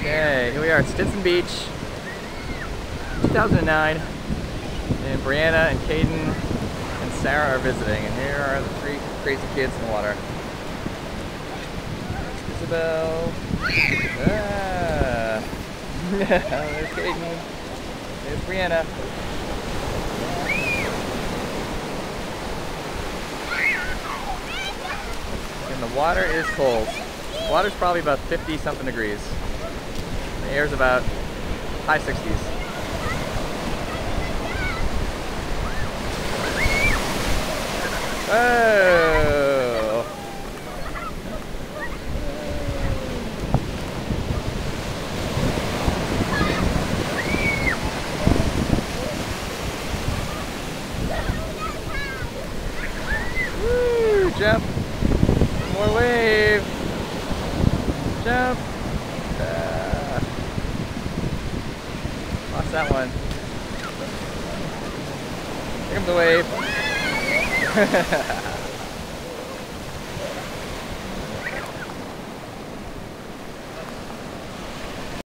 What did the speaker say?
Okay, here we are at Stinson Beach, 2009, and Brianna and Caden and Sarah are visiting, and here are the three crazy kids in the water. There's Isabel. Ah. There's Caden. There's Brianna. And the water is cold. The water's probably about 50-something degrees. The air's about high 60s. Oh! Woo! Jump! More wave! Jump! Lost that one. Here comes the wave.